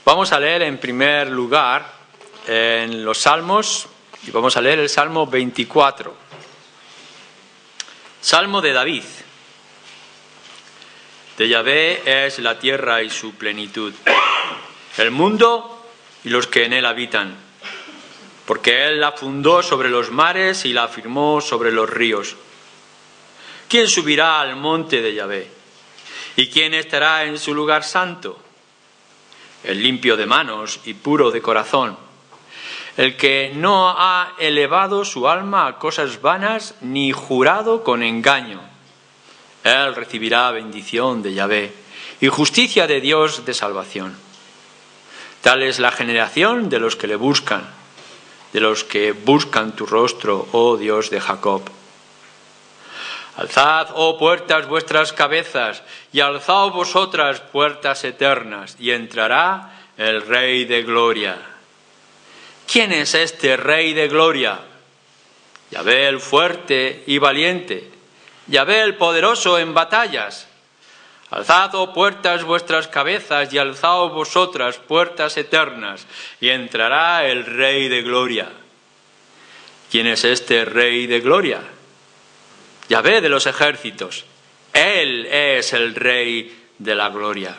Vamos a leer en primer lugar en los Salmos, y vamos a leer el Salmo 24. Salmo de David. De Yahvé es la tierra y su plenitud, el mundo y los que en él habitan, porque él la fundó sobre los mares y la afirmó sobre los ríos. ¿Quién subirá al monte de Yahvé? ¿Y quién estará en su lugar santo? El limpio de manos y puro de corazón, el que no ha elevado su alma a cosas vanas ni jurado con engaño. Él recibirá bendición de Yahvé y justicia de Dios de salvación. Tal es la generación de los que le buscan, de los que buscan tu rostro, oh Dios de Jacob. Alzad, oh puertas, vuestras cabezas, y alzaos vosotras puertas eternas, y entrará el Rey de Gloria. ¿Quién es este Rey de Gloria? Yahvé el fuerte y valiente, Yahvé el poderoso en batallas. Alzad, oh puertas, vuestras cabezas, y alzaos vosotras puertas eternas, y entrará el Rey de Gloria. ¿Quién es este Rey de Gloria? Yahvé de los ejércitos, Él es el Rey de la gloria.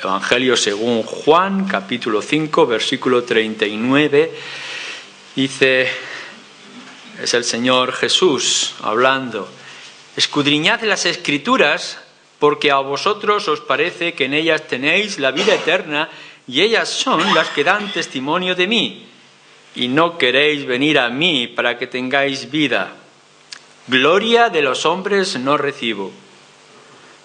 Evangelio según Juan, capítulo 5, versículo 39, dice, es el Señor Jesús hablando, escudriñad las Escrituras, porque a vosotros os parece que en ellas tenéis la vida eterna, y ellas son las que dan testimonio de mí. Y no queréis venir a mí para que tengáis vida. Gloria de los hombres no recibo.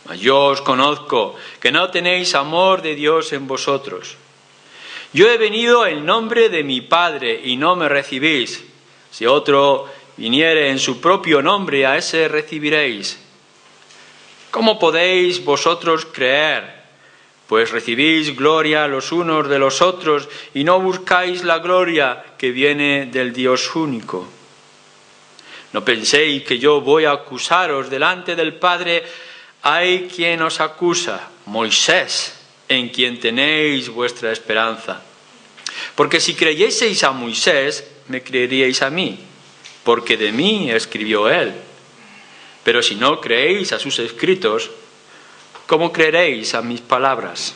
Mas yo os conozco, que no tenéis amor de Dios en vosotros. Yo he venido en nombre de mi Padre y no me recibís. Si otro viniere en su propio nombre, a ese recibiréis. ¿Cómo podéis vosotros creer? Pues recibís gloria los unos de los otros y no buscáis la gloria que viene del Dios único. No penséis que yo voy a acusaros delante del Padre. Hay quien os acusa, Moisés, en quien tenéis vuestra esperanza. Porque si creyeseis a Moisés, me creeríais a mí, porque de mí escribió él. Pero si no creéis a sus escritos, ¿cómo creeréis a mis palabras?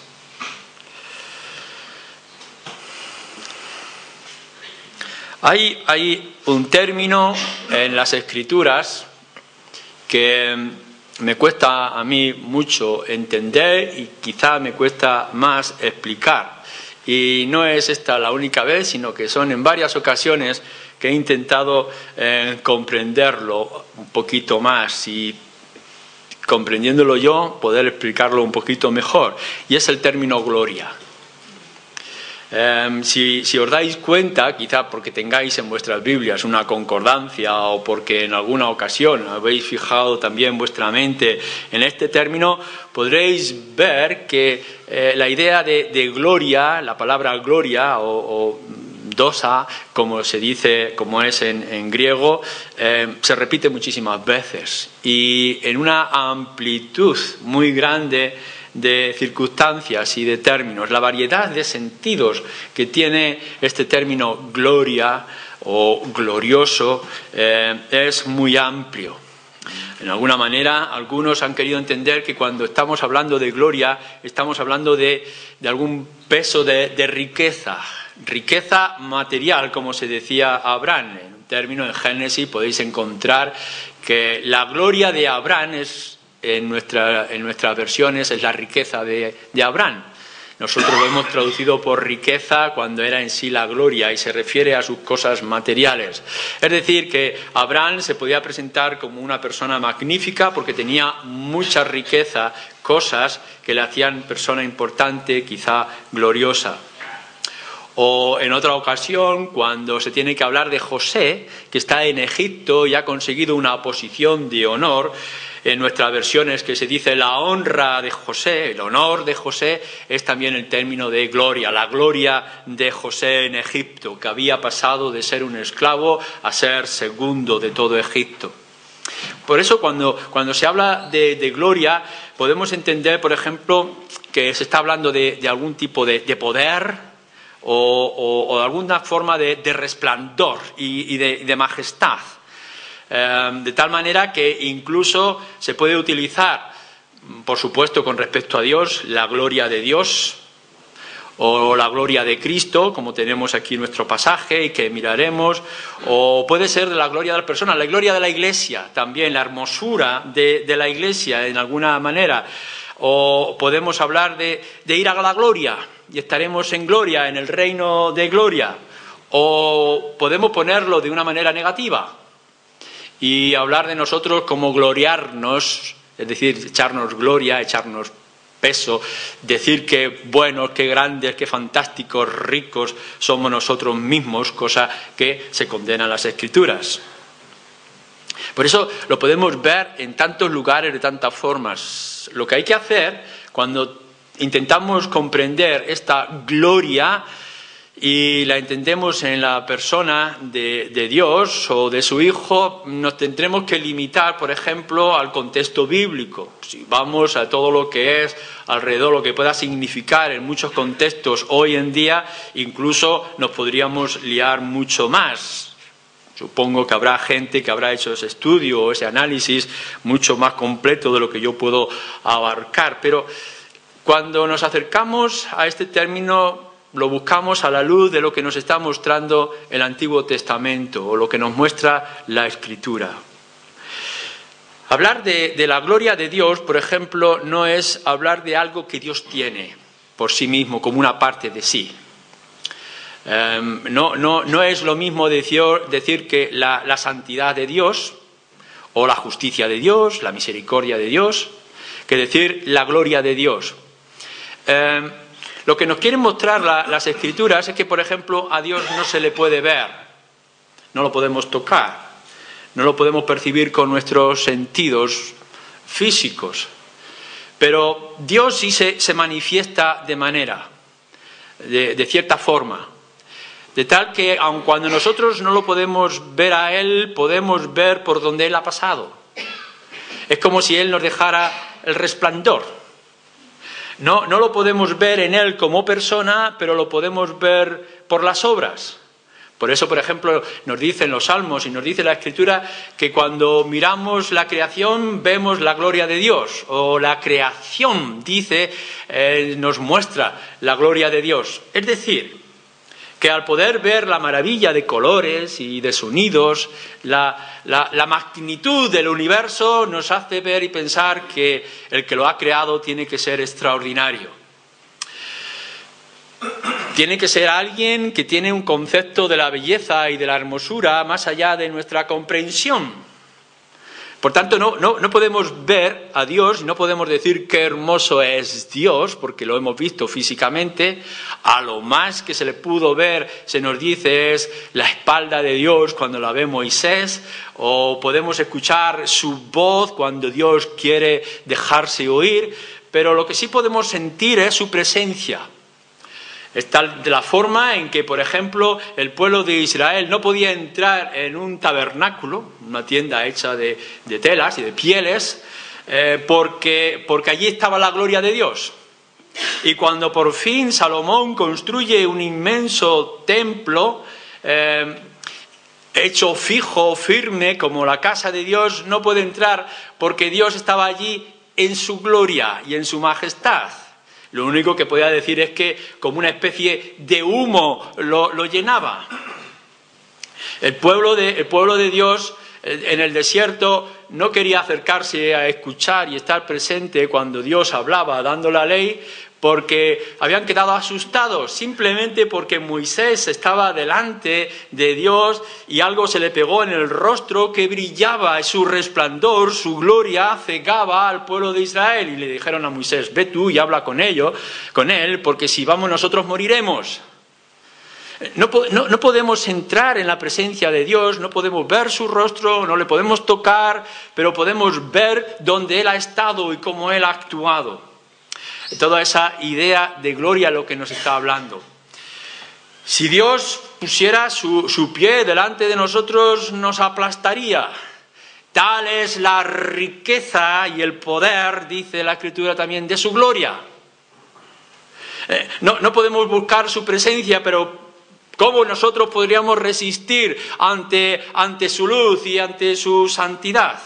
Hay un término en las Escrituras que me cuesta a mí mucho entender y quizá me cuesta más explicar. Y no es esta la única vez, sino que son en varias ocasiones que he intentado comprenderlo un poquito más y, comprendiéndolo yo, poder explicarlo un poquito mejor. Y es el término gloria. Si os dais cuenta, quizá porque tengáis en vuestras Biblias una concordancia o porque en alguna ocasión habéis fijado también vuestra mente en este término, podréis ver que la idea de gloria, la palabra gloria o dosa, como se dice, como es en griego, se repite muchísimas veces y en una amplitud muy grande de circunstancias y de términos. La variedad de sentidos que tiene este término gloria o glorioso es muy amplio. En alguna manera, algunos han querido entender que cuando estamos hablando de gloria, estamos hablando de algún peso de riqueza, riqueza material, como se decía Abraham. En un término en Génesis podéis encontrar que la gloria de Abraham es, en nuestras versiones, es la riqueza de Abraham. Nosotros lo hemos traducido por riqueza cuando era en sí la gloria y se refiere a sus cosas materiales. Es decir, que Abraham se podía presentar como una persona magnífica porque tenía mucha riqueza, cosas que le hacían persona importante, quizá gloriosa. O en otra ocasión, cuando se tiene que hablar de José, que está en Egipto y ha conseguido una posición de honor, en nuestras versiones que se dice la honra de José, el honor de José, es también el término de gloria, la gloria de José en Egipto, que había pasado de ser un esclavo a ser segundo de todo Egipto. Por eso cuando se habla de gloria, podemos entender, por ejemplo, que se está hablando de algún tipo de poder o de alguna forma de resplandor y de majestad. De tal manera que incluso se puede utilizar, por supuesto, con respecto a Dios, la gloria de Dios o la gloria de Cristo, como tenemos aquí en nuestro pasaje y que miraremos, o puede ser de la gloria de la persona, la gloria de la Iglesia también, la hermosura de la Iglesia en alguna manera, o podemos hablar de ir a la gloria y estaremos en gloria, en el reino de gloria, o podemos ponerlo de una manera negativa y hablar de nosotros como gloriarnos, es decir, echarnos gloria, echarnos peso, decir que buenos, que grandes, que fantásticos, ricos somos nosotros mismos, cosa que se condena en las Escrituras. Por eso lo podemos ver en tantos lugares, de tantas formas. Lo que hay que hacer cuando intentamos comprender esta gloria y la entendemos en la persona de Dios o de su Hijo, nos tendremos que limitar, por ejemplo, al contexto bíblico. Si vamos a todo lo que es alrededor, lo que pueda significar en muchos contextos hoy en día, incluso nos podríamos liar mucho más. Supongo que habrá gente que habrá hecho ese estudio o ese análisis mucho más completo de lo que yo puedo abarcar, pero cuando nos acercamos a este término, lo buscamos a la luz de lo que nos está mostrando el Antiguo Testamento o lo que nos muestra la Escritura. Hablar de la gloria de Dios, por ejemplo, no es hablar de algo que Dios tiene por sí mismo, como una parte de sí. No es lo mismo decir que la santidad de Dios o la justicia de Dios, la misericordia de Dios, que decir la gloria de Dios. Lo que nos quieren mostrar las Escrituras es que, por ejemplo, a Dios no se le puede ver, no lo podemos tocar, no lo podemos percibir con nuestros sentidos físicos, pero Dios sí se manifiesta de cierta forma, de tal que aun cuando nosotros no lo podemos ver a Él, podemos ver por donde Él ha pasado. Es como si Él nos dejara el resplandor. No lo podemos ver en Él como persona, pero lo podemos ver por las obras. Por eso, por ejemplo, nos dicen los Salmos y nos dice la Escritura que cuando miramos la creación vemos la gloria de Dios. O la creación, nos muestra la gloria de Dios. Es decir, que al poder ver la maravilla de colores y de sonidos, la magnitud del universo nos hace ver y pensar que el que lo ha creado tiene que ser extraordinario. Tiene que ser alguien que tiene un concepto de la belleza y de la hermosura más allá de nuestra comprensión. Por tanto, no podemos ver a Dios y no podemos decir qué hermoso es Dios, porque lo hemos visto físicamente. A lo más que se le pudo ver, se nos dice, es la espalda de Dios cuando la ve Moisés, o podemos escuchar su voz cuando Dios quiere dejarse oír, pero lo que sí podemos sentir es su presencia. Es tal de la forma en que, por ejemplo, el pueblo de Israel no podía entrar en un tabernáculo, una tienda hecha de telas y de pieles, porque allí estaba la gloria de Dios. Y cuando por fin Salomón construye un inmenso templo, hecho fijo, firme, como la casa de Dios, no puede entrar porque Dios estaba allí en su gloria y en su majestad. Lo único que podía decir es que como una especie de humo lo llenaba. El pueblo de Dios en el desierto no quería acercarse a escuchar y estar presente cuando Dios hablaba dando la ley, porque habían quedado asustados, simplemente porque Moisés estaba delante de Dios y algo se le pegó en el rostro que brillaba, su resplandor, su gloria cegaba al pueblo de Israel. Y le dijeron a Moisés, ve tú y habla con él, porque si vamos nosotros moriremos. No podemos entrar en la presencia de Dios, no podemos ver su rostro, no le podemos tocar, pero podemos ver dónde Él ha estado y cómo Él ha actuado. Toda esa idea de gloria a lo que nos está hablando. Si Dios pusiera su pie delante de nosotros, nos aplastaría. tal es la riqueza y el poder, dice la Escritura también, de su gloria. No podemos buscar su presencia, pero ¿cómo nosotros podríamos resistir ante su luz y ante su santidad?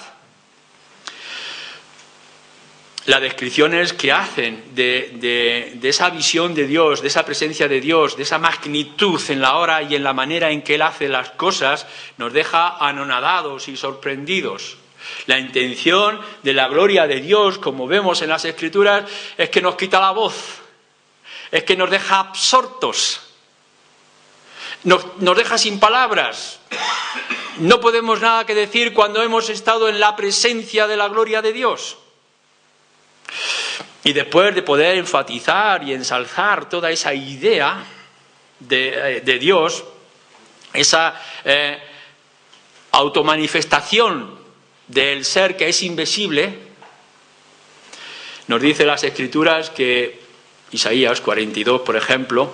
Las descripciones que hacen de esa visión de Dios, de esa presencia de Dios, de esa magnitud en la hora y en la manera en que Él hace las cosas, nos deja anonadados y sorprendidos. La intención de la gloria de Dios, como vemos en las Escrituras, es que nos quita la voz, es que nos deja absortos, nos deja sin palabras. No podemos nada que decir cuando hemos estado en la presencia de la gloria de Dios. Y después de poder enfatizar y ensalzar toda esa idea de Dios, esa automanifestación del ser que es invisible, nos dice las Escrituras que, Isaías 42, por ejemplo,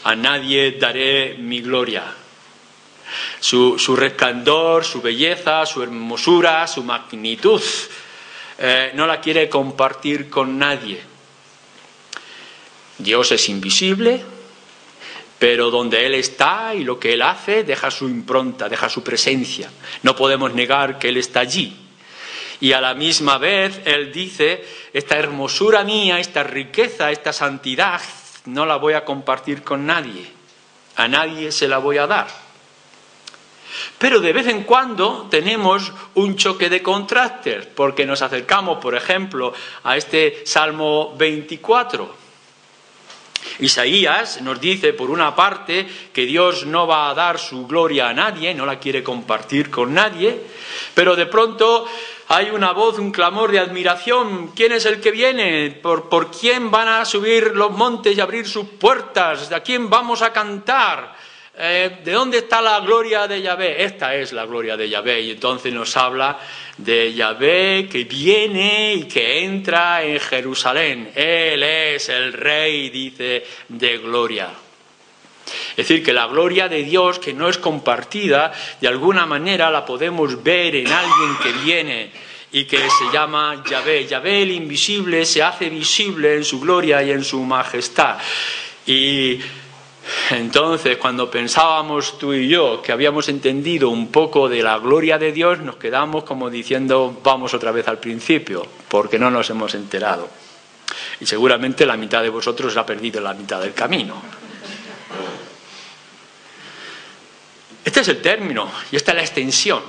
a nadie daré mi gloria. Su resplandor, su belleza, su hermosura, su magnitud, no la quiere compartir con nadie. Dios es invisible, pero donde Él está y lo que Él hace deja su impronta, deja su presencia. No podemos negar que Él está allí. Y a la misma vez Él dice, esta hermosura mía, esta riqueza, esta santidad, no la voy a compartir con nadie. A nadie se la voy a dar. Pero de vez en cuando tenemos un choque de contrastes, porque nos acercamos, por ejemplo, a este Salmo 24. Isaías nos dice, por una parte, que Dios no va a dar su gloria a nadie, no la quiere compartir con nadie, pero de pronto hay una voz, un clamor de admiración. ¿Quién es el que viene? ¿Por quién van a subir los montes y abrir sus puertas? ¿A quién vamos a cantar? ¿De dónde está la gloria de Yahvé? Esta es la gloria de Yahvé. Y entonces nos habla de Yahvé que viene y que entra en Jerusalén. Él es el Rey, dice, de gloria. Es decir, que la gloria de Dios, que no es compartida, de alguna manera la podemos ver en alguien que viene y que se llama Yahvé. Yahvé, el invisible, se hace visible en su gloria y en su majestad. Y entonces, cuando pensábamos tú y yo que habíamos entendido un poco de la gloria de Dios, nos quedamos como diciendo, vamos otra vez al principio, porque no nos hemos enterado. Y seguramente la mitad de vosotros ha perdido la mitad del camino. Este es el término y esta es la extensión.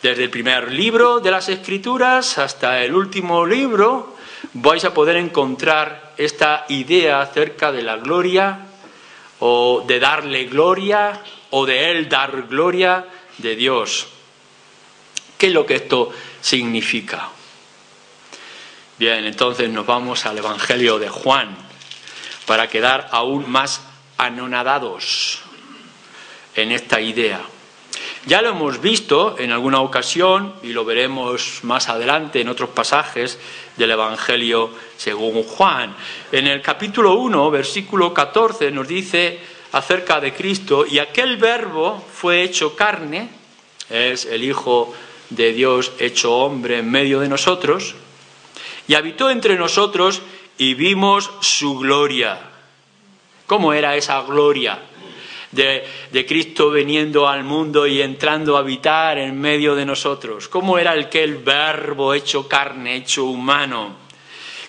Desde el primer libro de las Escrituras hasta el último libro vais a poder encontrar esta idea acerca de la gloria, o de darle gloria, o de Él dar gloria de Dios. ¿Qué es lo que esto significa? Bien, entonces nos vamos al Evangelio de Juan para quedar aún más anonadados en esta idea. Ya lo hemos visto en alguna ocasión y lo veremos más adelante en otros pasajes del Evangelio según Juan. En el capítulo 1, versículo 14, nos dice acerca de Cristo: y aquel verbo fue hecho carne, es el Hijo de Dios hecho hombre en medio de nosotros, y habitó entre nosotros y vimos su gloria. ¿Cómo era esa gloria de Cristo viniendo al mundo y entrando a habitar en medio de nosotros? ¿Cómo era aquel verbo hecho carne, hecho humano?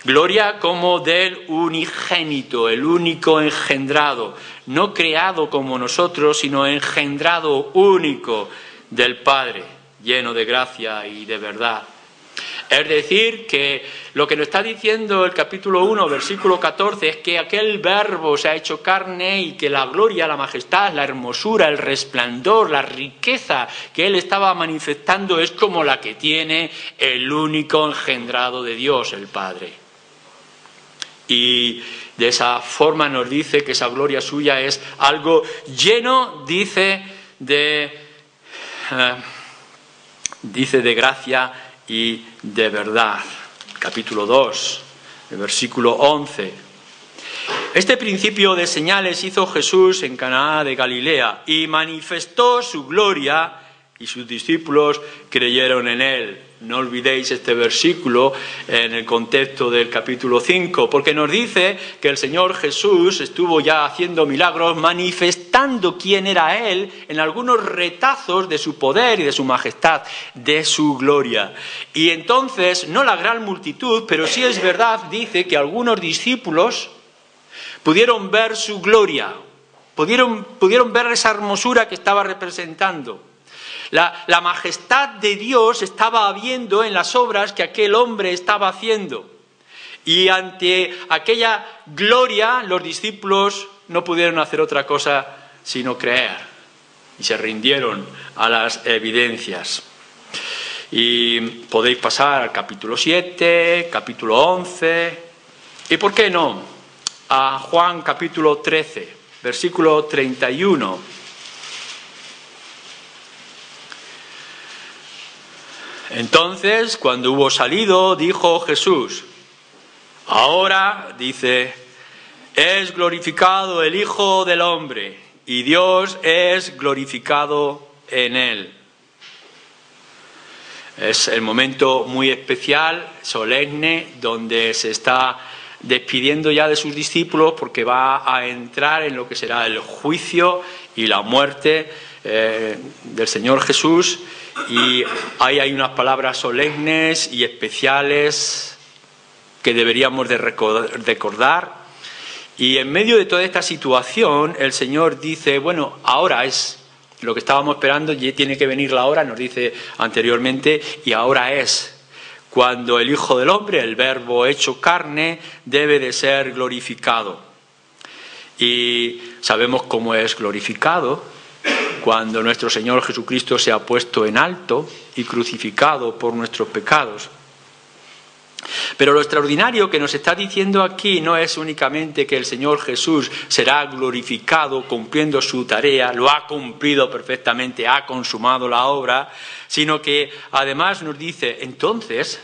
Gloria como del unigénito, el único engendrado, no creado como nosotros, sino engendrado único del Padre, lleno de gracia y de verdad. Es decir, que lo que nos está diciendo el capítulo 1, versículo 14, es que aquel verbo se ha hecho carne y que la gloria, la majestad, la hermosura, el resplandor, la riqueza que Él estaba manifestando es como la que tiene el único engendrado de Dios, el Padre. Y de esa forma nos dice que esa gloria suya es algo lleno, dice de gracia y de verdad. Capítulo 2, el versículo 11. Este principio de señales hizo Jesús en Caná de Galilea y manifestó su gloria y sus discípulos creyeron en él. No olvidéis este versículo en el contexto del capítulo 5, porque nos dice que el Señor Jesús estuvo ya haciendo milagros, manifestando quién era Él en algunos retazos de su poder y de su majestad, de su gloria. Y entonces, no la gran multitud, pero sí es verdad, dice que algunos discípulos pudieron ver su gloria, pudieron ver esa hermosura que estaba representando. La majestad de Dios estaba habiendo en las obras que aquel hombre estaba haciendo. Y ante aquella gloria, los discípulos no pudieron hacer otra cosa sino creer. Y se rindieron a las evidencias. Y podéis pasar al capítulo 7, capítulo 11, y ¿por qué no? A Juan capítulo 13, versículo 31. Entonces, cuando hubo salido, dijo Jesús: ahora, dice, es glorificado el Hijo del Hombre, y Dios es glorificado en él. Es el momento muy especial, solemne, donde se está despidiendo ya de sus discípulos, porque va a entrar en lo que será el juicio y la muerte del Señor Jesús. Y ahí hay unas palabras solemnes y especiales que deberíamos de recordar. Y en medio de toda esta situación, el Señor dice, bueno, ahora es lo que estábamos esperando, y tiene que venir la hora, nos dice anteriormente, y ahora es cuando el Hijo del Hombre, el Verbo hecho carne, debe de ser glorificado. Y sabemos cómo es glorificado: cuando nuestro Señor Jesucristo se ha puesto en alto y crucificado por nuestros pecados. Pero lo extraordinario que nos está diciendo aquí no es únicamente que el Señor Jesús será glorificado cumpliendo su tarea, lo ha cumplido perfectamente, ha consumado la obra, sino que además nos dice, entonces,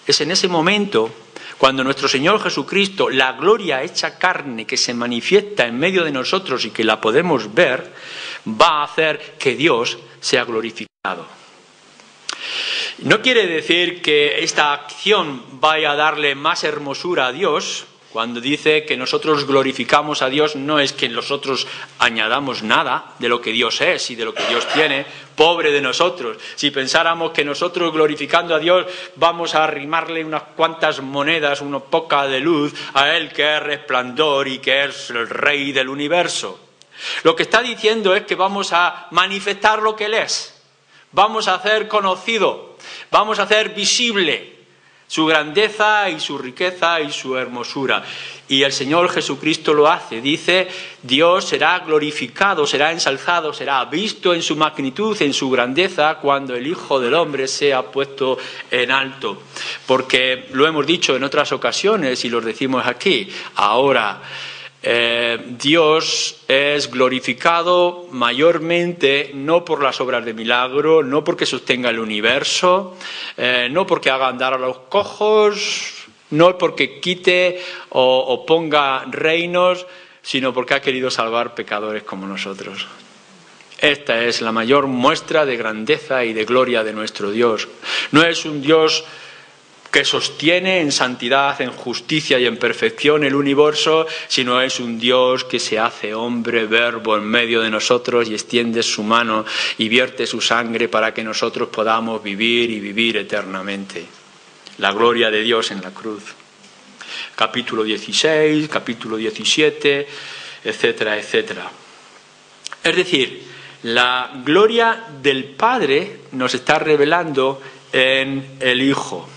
es en ese momento cuando nuestro Señor Jesucristo, la gloria hecha carne que se manifiesta en medio de nosotros y que la podemos ver, va a hacer que Dios sea glorificado. No quiere decir que esta acción vaya a darle más hermosura a Dios. Cuando dice que nosotros glorificamos a Dios, no es que nosotros añadamos nada de lo que Dios es y de lo que Dios tiene. Pobre de nosotros, si pensáramos que nosotros glorificando a Dios vamos a arrimarle unas cuantas monedas, una poca de luz a Él que es resplandor y que es el Rey del universo. Lo que está diciendo es que vamos a manifestar lo que Él es, vamos a hacer conocido, vamos a hacer visible su grandeza y su riqueza y su hermosura. Y el Señor Jesucristo lo hace. Dice, Dios será glorificado, será ensalzado, será visto en su magnitud, en su grandeza, cuando el Hijo del Hombre sea puesto en alto. Porque lo hemos dicho en otras ocasiones y lo decimos aquí. Ahora, Dios es glorificado mayormente no por las obras de milagro, no porque sostenga el universo, no porque haga andar a los cojos, no porque quite o ponga reinos, sino porque ha querido salvar pecadores como nosotros. Esta es la mayor muestra de grandeza y de gloria de nuestro Dios. No es un Dios que sostiene en santidad, en justicia y en perfección el universo, sino es un Dios que se hace hombre, verbo en medio de nosotros y extiende su mano y vierte su sangre para que nosotros podamos vivir y vivir eternamente. La gloria de Dios en la cruz. Capítulo 16, capítulo 17, etcétera, etcétera. Es decir, la gloria del Padre nos está revelando en el Hijo.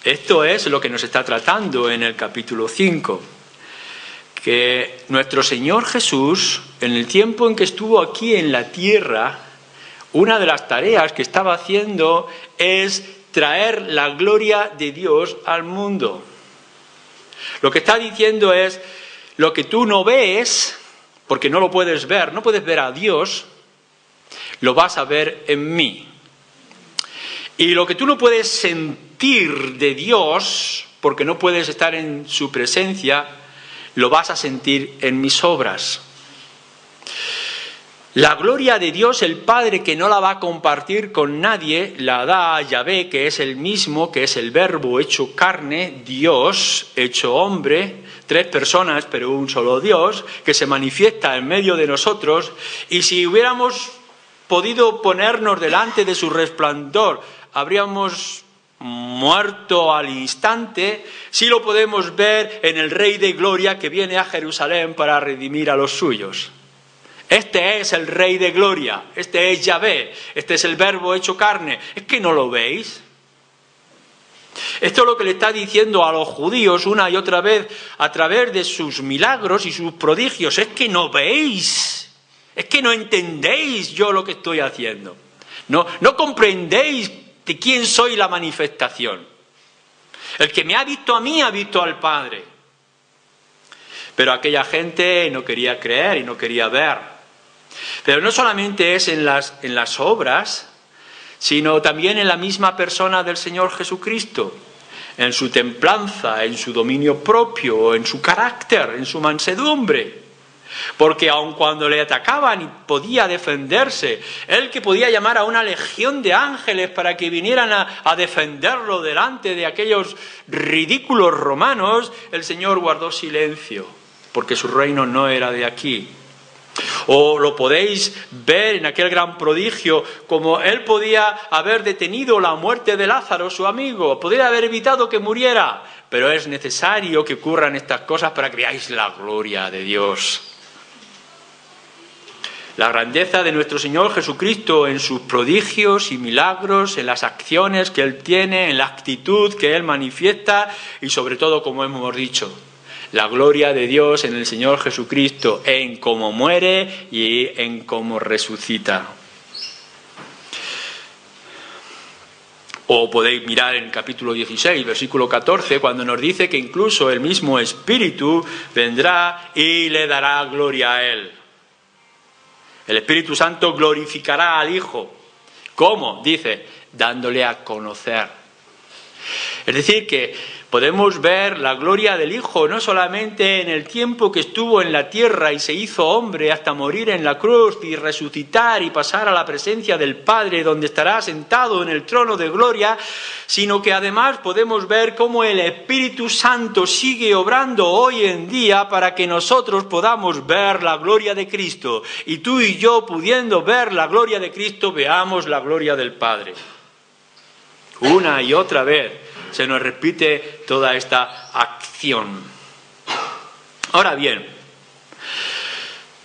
Esto es lo que nos está tratando en el capítulo 5, que nuestro Señor Jesús, en el tiempo en que estuvo aquí en la tierra, una de las tareas que estaba haciendo es traer la gloria de Dios al mundo. Lo que está diciendo es, lo que tú no ves, porque no lo puedes ver, no puedes ver a Dios, lo vas a ver en mí. Y lo que tú no puedes sentir de Dios, porque no puedes estar en su presencia, lo vas a sentir en mis obras. La gloria de Dios, el Padre, que no la va a compartir con nadie, la da a Yahvé, que es el mismo, que es el Verbo hecho carne, Dios hecho hombre, 3 personas, pero un solo Dios, que se manifiesta en medio de nosotros, y si hubiéramos podido ponernos delante de su resplandor, habríamos muerto al instante. Sí lo podemos ver en el Rey de Gloria que viene a Jerusalén para redimir a los suyos. Este es el Rey de Gloria, este es Yahvé, este es el Verbo hecho carne. ¿Es que no lo veis? Esto es lo que le está diciendo a los judíos una y otra vez a través de sus milagros y sus prodigios. Es que no veis, es que no entendéis yo lo que estoy haciendo. No comprendéis de quién soy la manifestación. El que me ha visto a mí ha visto al Padre. Pero aquella gente no quería creer y no quería ver. Pero no solamente es en las obras, sino también en la misma persona del Señor Jesucristo, en su templanza, en su dominio propio, en su carácter, en su mansedumbre. Porque aun cuando le atacaban y podía defenderse, él que podía llamar a una legión de ángeles para que vinieran a defenderlo delante de aquellos ridículos romanos, el Señor guardó silencio, porque su reino no era de aquí. O lo podéis ver en aquel gran prodigio, como él podía haber detenido la muerte de Lázaro, su amigo, podría haber evitado que muriera, pero es necesario que ocurran estas cosas para que veáis la gloria de Dios. La grandeza de nuestro Señor Jesucristo en sus prodigios y milagros, en las acciones que Él tiene, en la actitud que Él manifiesta y sobre todo, como hemos dicho, la gloria de Dios en el Señor Jesucristo, en cómo muere y en cómo resucita. O podéis mirar en capítulo 16, versículo 14, cuando nos dice que incluso el mismo Espíritu vendrá y le dará gloria a Él. El Espíritu Santo glorificará al Hijo. ¿Cómo? Dice, dándole a conocer. Es decir, que podemos ver la gloria del Hijo no solamente en el tiempo que estuvo en la tierra y se hizo hombre hasta morir en la cruz y resucitar y pasar a la presencia del Padre donde estará sentado en el trono de gloria, sino que además podemos ver cómo el Espíritu Santo sigue obrando hoy en día para que nosotros podamos ver la gloria de Cristo y tú y yo, pudiendo ver la gloria de Cristo, veamos la gloria del Padre. Una y otra vez se nos repite toda esta acción. Ahora bien,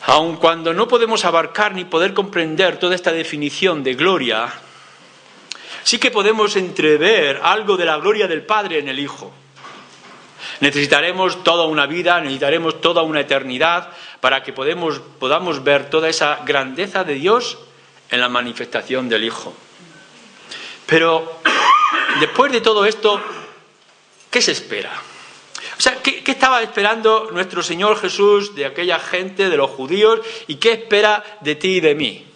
aun cuando no podemos abarcar ni poder comprender toda esta definición de gloria, sí que podemos entrever algo de la gloria del Padre en el Hijo. Necesitaremos toda una vida, necesitaremos toda una eternidad para que podamos ver toda esa grandeza de Dios en la manifestación del Hijo. Pero después de todo esto, ¿qué se espera? O sea, ¿qué estaba esperando nuestro Señor Jesús de aquella gente, de los judíos, y qué espera de ti y de mí?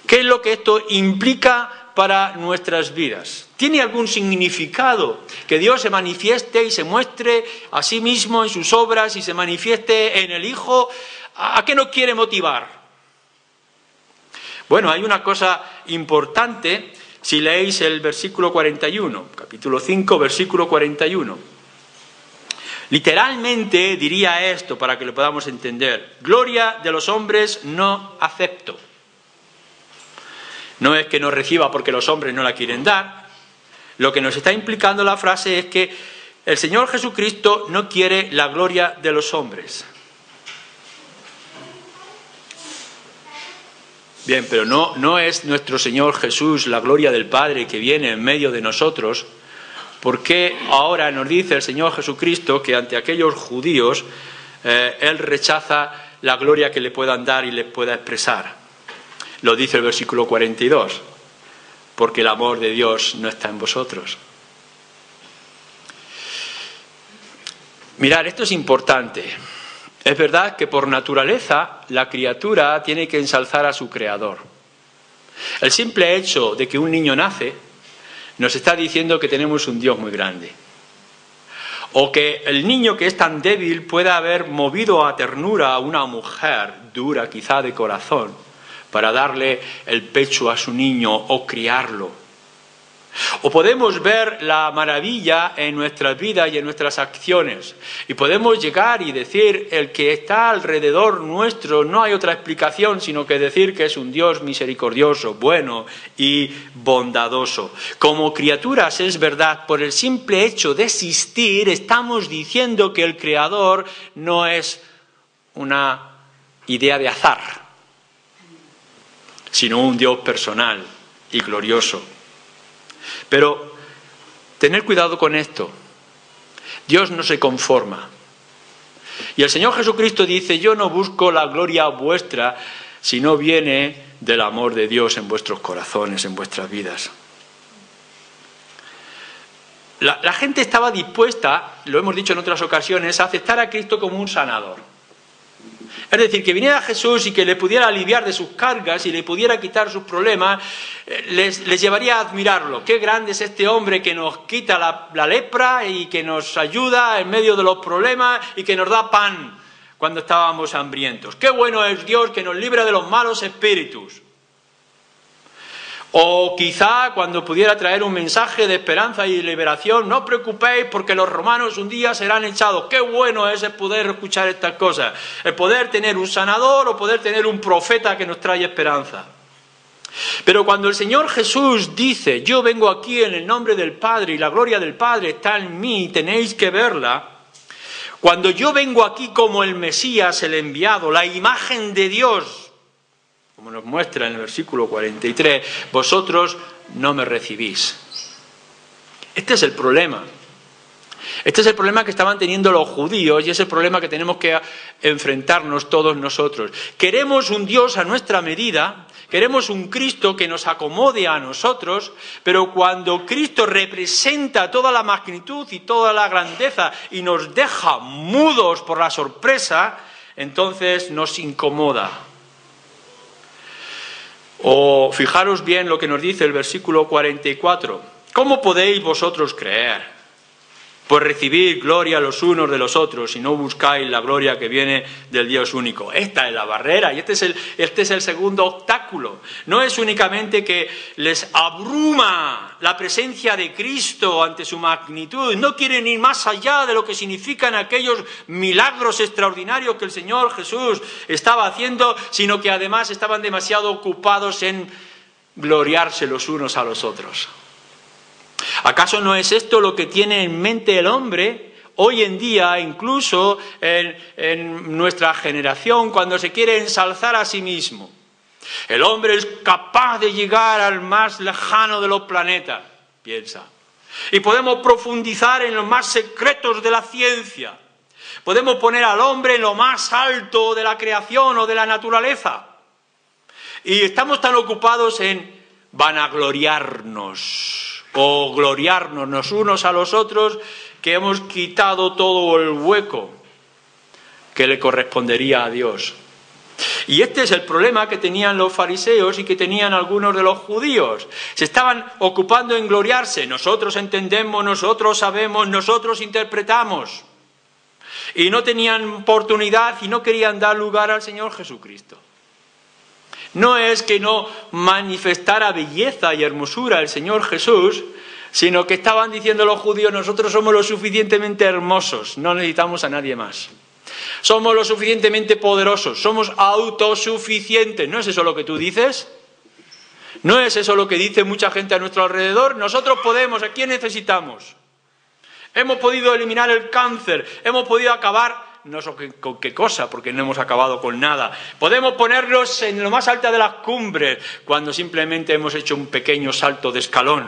¿Qué es lo que esto implica para nuestras vidas? ¿Tiene algún significado que Dios se manifieste y se muestre a sí mismo en sus obras y se manifieste en el Hijo? ¿A qué nos quiere motivar? Bueno, hay una cosa importante si leéis el versículo 41, capítulo 5, versículo 41. Literalmente diría esto para que lo podamos entender. Gloria de los hombres no acepto. No es que no reciba porque los hombres no la quieren dar. Lo que nos está implicando la frase es que el Señor Jesucristo no quiere la gloria de los hombres. Bien, pero no es nuestro Señor Jesús la gloria del Padre que viene en medio de nosotros. ¿Por qué ahora nos dice el Señor Jesucristo que ante aquellos judíos Él rechaza la gloria que le puedan dar y le pueda expresar? Lo dice el versículo 42, porque el amor de Dios no está en vosotros. Mirad, esto es importante. Es verdad que por naturaleza la criatura tiene que ensalzar a su Creador. El simple hecho de que un niño nace nos está diciendo que tenemos un Dios muy grande. O que el niño que es tan débil pueda haber movido a ternura a una mujer dura, quizá de corazón, para darle el pecho a su niño o criarlo. O podemos ver la maravilla en nuestras vidas y en nuestras acciones. Y podemos llegar y decir, el que está alrededor nuestro, no hay otra explicación sino que decir que es un Dios misericordioso, bueno y bondadoso. Como criaturas, es verdad, por el simple hecho de existir, estamos diciendo que el Creador no es una idea de azar, sino un Dios personal y glorioso. Pero tener cuidado con esto. Dios no se conforma. Y el Señor Jesucristo dice, yo no busco la gloria vuestra, sino viene del amor de Dios en vuestros corazones, en vuestras vidas. La gente estaba dispuesta, lo hemos dicho en otras ocasiones, a aceptar a Cristo como un sanador. Es decir, que viniera Jesús y que le pudiera aliviar de sus cargas y le pudiera quitar sus problemas, les llevaría a admirarlo. Qué grande es este hombre que nos quita la lepra y que nos ayuda en medio de los problemas y que nos da pan cuando estábamos hambrientos. Qué bueno es Dios que nos libra de los malos espíritus. O quizá cuando pudiera traer un mensaje de esperanza y liberación, no os preocupéis porque los romanos un día serán echados. Qué bueno es el poder escuchar estas cosas, el poder tener un sanador o poder tener un profeta que nos trae esperanza. Pero cuando el Señor Jesús dice, yo vengo aquí en el nombre del Padre y la gloria del Padre está en mí, tenéis que verla. Cuando yo vengo aquí como el Mesías, el enviado, la imagen de Dios, como nos muestra en el versículo 43, vosotros no me recibís. Este es el problema. Este es el problema que estaban teniendo los judíos y es el problema que tenemos que enfrentarnos todos nosotros. Queremos un Dios a nuestra medida, queremos un Cristo que nos acomode a nosotros, pero cuando Cristo representa toda la magnitud y toda la grandeza y nos deja mudos por la sorpresa, entonces nos incomoda. O fijaros bien lo que nos dice el versículo 44. ¿Cómo podéis vosotros creer? Pues recibid gloria los unos de los otros y no buscáis la gloria que viene del Dios único. Esta es la barrera y este es el segundo obstáculo. No es únicamente que les abruma la presencia de Cristo ante su magnitud. No quieren ir más allá de lo que significan aquellos milagros extraordinarios que el Señor Jesús estaba haciendo, sino que además estaban demasiado ocupados en gloriarse los unos a los otros. ¿Acaso no es esto lo que tiene en mente el hombre hoy en día, incluso en nuestra generación, cuando se quiere ensalzar a sí mismo? El hombre es capaz de llegar al más lejano de los planetas, piensa. Y podemos profundizar en los más secretos de la ciencia. Podemos poner al hombre en lo más alto de la creación o de la naturaleza. Y estamos tan ocupados en vanagloriarnos o gloriarnos los unos a los otros, que hemos quitado todo el hueco que le correspondería a Dios. Y este es el problema que tenían los fariseos y que tenían algunos de los judíos. Se estaban ocupando en gloriarse. Nosotros entendemos, nosotros sabemos, nosotros interpretamos. Y no tenían oportunidad y no querían dar lugar al Señor Jesucristo. No es que no manifestara belleza y hermosura el Señor Jesús, sino que estaban diciendo los judíos, nosotros somos lo suficientemente hermosos, no necesitamos a nadie más. Somos lo suficientemente poderosos, somos autosuficientes. ¿No es eso lo que tú dices? ¿No es eso lo que dice mucha gente a nuestro alrededor? Nosotros podemos, ¿a quién necesitamos? Hemos podido eliminar el cáncer, hemos podido acabar... No sé con qué cosa, porque no hemos acabado con nada. Podemos ponerlos en lo más alta de las cumbres, cuando simplemente hemos hecho un pequeño salto de escalón.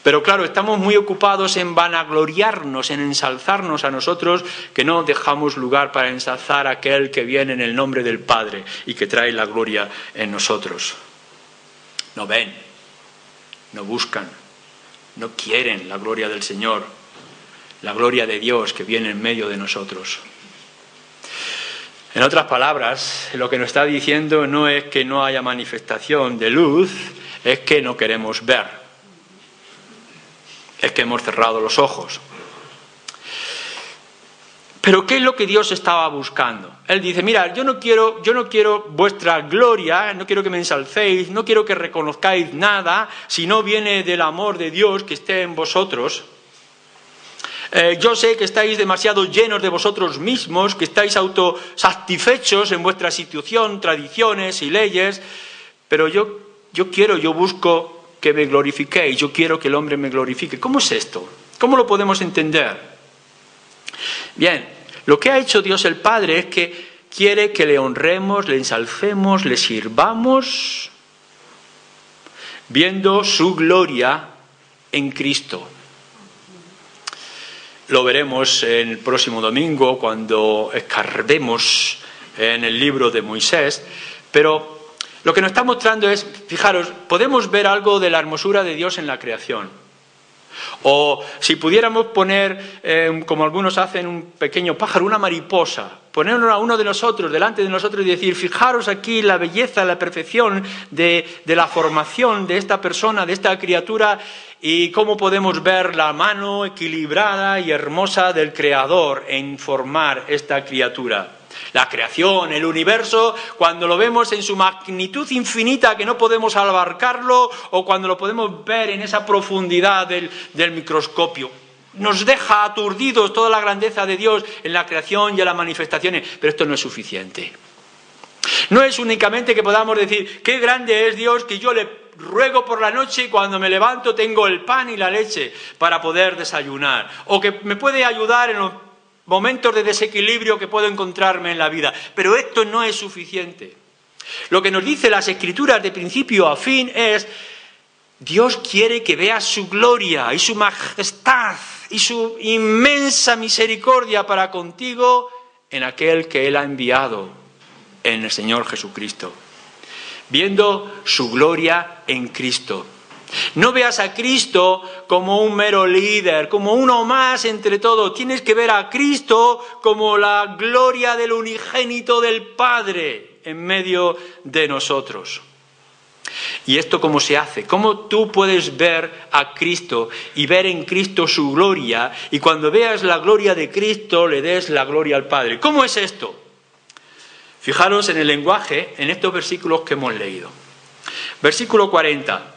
Pero claro, estamos muy ocupados en vanagloriarnos, en ensalzarnos a nosotros, que no dejamos lugar para ensalzar a aquel que viene en el nombre del Padre y que trae la gloria en nosotros. No ven, no buscan, no quieren la gloria del Señor. La gloria de Dios que viene en medio de nosotros. En otras palabras, lo que nos está diciendo no es que no haya manifestación de luz, es que no queremos ver. es que hemos cerrado los ojos. Pero ¿qué es lo que Dios estaba buscando? Él dice, mira, yo no quiero vuestra gloria, no quiero que me ensalcéis, no quiero que reconozcáis nada, si no viene del amor de Dios que esté en vosotros. Yo sé que estáis demasiado llenos de vosotros mismos, que estáis autosatisfechos en vuestra situación, tradiciones y leyes, pero yo busco que me glorifiquéis, yo quiero que el hombre me glorifique. ¿Cómo es esto? ¿Cómo lo podemos entender? Bien, lo que ha hecho Dios el Padre es que quiere que le honremos, le ensalcemos, le sirvamos, viendo su gloria en Cristo. Lo veremos el próximo domingo cuando escarbemos en el libro de Moisés, pero lo que nos está mostrando es, fijaros, podemos ver algo de la hermosura de Dios en la creación. O si pudiéramos poner, como algunos hacen, un pequeño pájaro, una mariposa, ponerlo a uno de nosotros, delante de nosotros y decir, fijaros aquí la belleza, la perfección de la formación de esta persona, de esta criatura, y cómo podemos ver la mano equilibrada y hermosa del Creador en formar esta criatura. La creación, el universo, cuando lo vemos en su magnitud infinita que no podemos abarcarlo, o cuando lo podemos ver en esa profundidad del microscopio. Nos deja aturdidos toda la grandeza de Dios en la creación y en las manifestaciones, pero esto no es suficiente. No es únicamente que podamos decir, qué grande es Dios, que yo le ruego por la noche y cuando me levanto tengo el pan y la leche para poder desayunar, o que me puede ayudar en los momentos de desequilibrio que puedo encontrarme en la vida. Pero esto no es suficiente. Lo que nos dice las Escrituras de principio a fin es, Dios quiere que veas su gloria y su majestad y su inmensa misericordia para contigo en aquel que Él ha enviado, en el Señor Jesucristo. Viendo su gloria en Cristo. No veas a Cristo como un mero líder, como uno más entre todos. Tienes que ver a Cristo como la gloria del unigénito del Padre en medio de nosotros. ¿Y esto cómo se hace? ¿Cómo tú puedes ver a Cristo y ver en Cristo su gloria, y cuando veas la gloria de Cristo le des la gloria al Padre? ¿Cómo es esto? Fijaros en el lenguaje, en estos versículos que hemos leído. Versículo 40.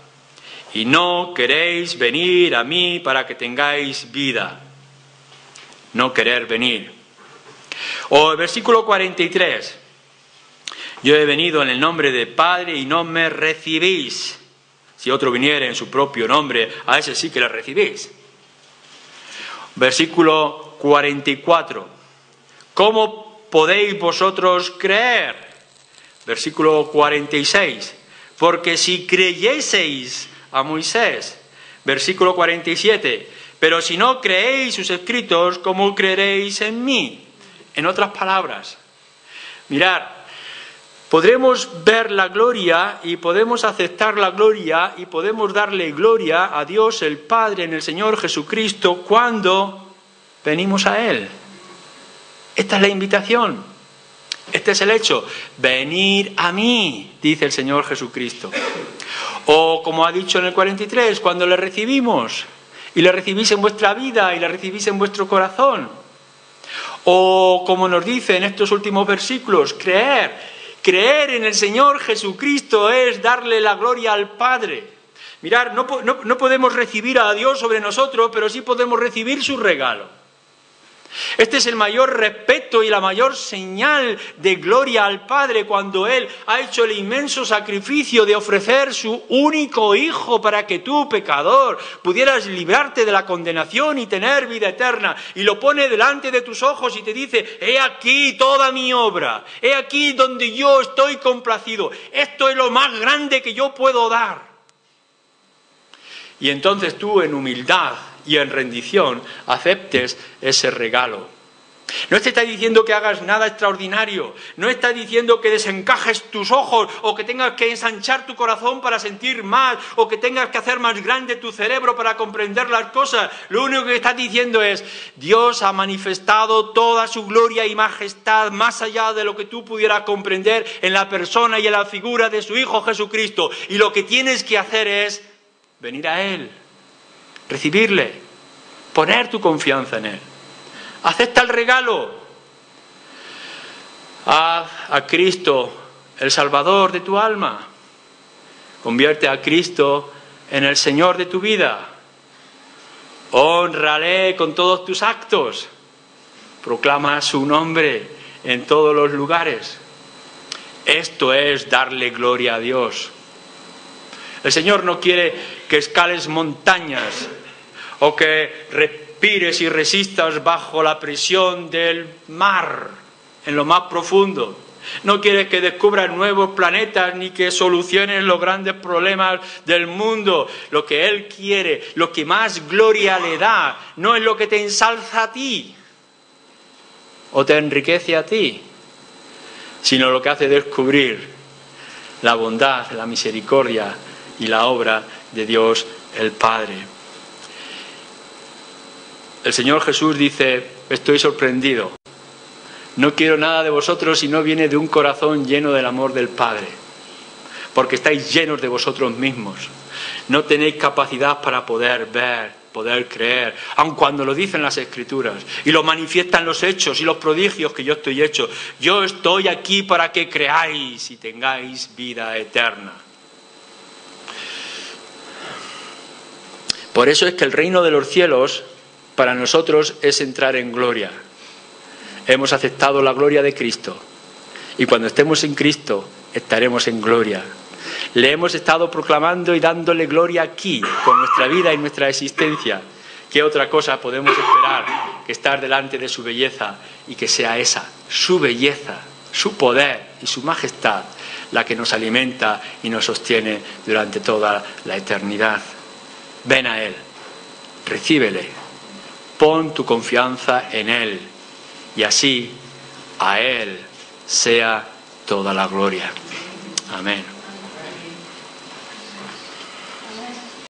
Y no queréis venir a mí para que tengáis vida. No querer venir. O el versículo 43. Yo he venido en el nombre del Padre y no me recibís. Si otro viniere en su propio nombre, a ese sí que le recibís. Versículo 44. ¿Cómo podéis vosotros creer? Versículo 46. Porque si creyeseis a Moisés. Versículo 47. Pero si no creéis sus escritos, ¿cómo creeréis en mí? En otras palabras, mirad, podremos ver la gloria y podemos aceptar la gloria y podemos darle gloria a Dios el Padre en el Señor Jesucristo cuando venimos a Él. Esta es la invitación. Este es el hecho. Venid a mí, dice el Señor Jesucristo. O como ha dicho en el 43, cuando le recibimos, y le recibís en vuestra vida, y le recibís en vuestro corazón. O como nos dice en estos últimos versículos, creer en el Señor Jesucristo es darle la gloria al Padre. Mirad, no podemos recibir a Dios sobre nosotros, pero sí podemos recibir su regalo. Este es el mayor respeto y la mayor señal de gloria al Padre cuando Él ha hecho el inmenso sacrificio de ofrecer su único Hijo para que tú, pecador, pudieras librarte de la condenación y tener vida eterna. Y lo pone delante de tus ojos y te dice, he aquí toda mi obra, he aquí donde yo estoy complacido. Esto es lo más grande que yo puedo dar. Y entonces tú en humildad y en rendición aceptes ese regalo. No te está diciendo que hagas nada extraordinario, no está diciendo que desencajes tus ojos o que tengas que ensanchar tu corazón para sentir más o que tengas que hacer más grande tu cerebro para comprender las cosas. Lo único que está diciendo es, Dios ha manifestado toda su gloria y majestad más allá de lo que tú pudieras comprender en la persona y en la figura de su Hijo Jesucristo. Y lo que tienes que hacer es venir a Él. recibirle, poner tu confianza en Él. Acepta el regalo. Haz a Cristo el Salvador de tu alma. Convierte a Cristo en el Señor de tu vida. Hónrale con todos tus actos. Proclama su nombre en todos los lugares. Esto es darle gloria a Dios. El Señor no quiere que escales montañas o que respires y resistas bajo la presión del mar en lo más profundo. No quiere que descubras nuevos planetas ni que soluciones los grandes problemas del mundo. Lo que Él quiere, lo que más gloria le da, no es lo que te ensalza a ti o te enriquece a ti, sino lo que hace descubrir la bondad, la misericordia y la obra de Dios el Padre. El Señor Jesús dice: estoy sorprendido. No quiero nada de vosotros si no viene de un corazón lleno del amor del Padre, porque estáis llenos de vosotros mismos. No tenéis capacidad para poder ver, poder creer, aun cuando lo dicen las Escrituras y lo manifiestan los hechos y los prodigios que yo estoy hecho. Yo estoy aquí para que creáis y tengáis vida eterna. Por eso es que el reino de los cielos para nosotros es entrar en gloria. Hemos aceptado la gloria de Cristo y cuando estemos en Cristo estaremos en gloria. Le hemos estado proclamando y dándole gloria aquí con nuestra vida y nuestra existencia. ¿Qué otra cosa podemos esperar que estar delante de su belleza y que sea esa, su belleza, su poder y su majestad, la que nos alimenta y nos sostiene durante toda la eternidad? Ven a Él, recíbele, pon tu confianza en Él y así a Él sea toda la gloria. Amén.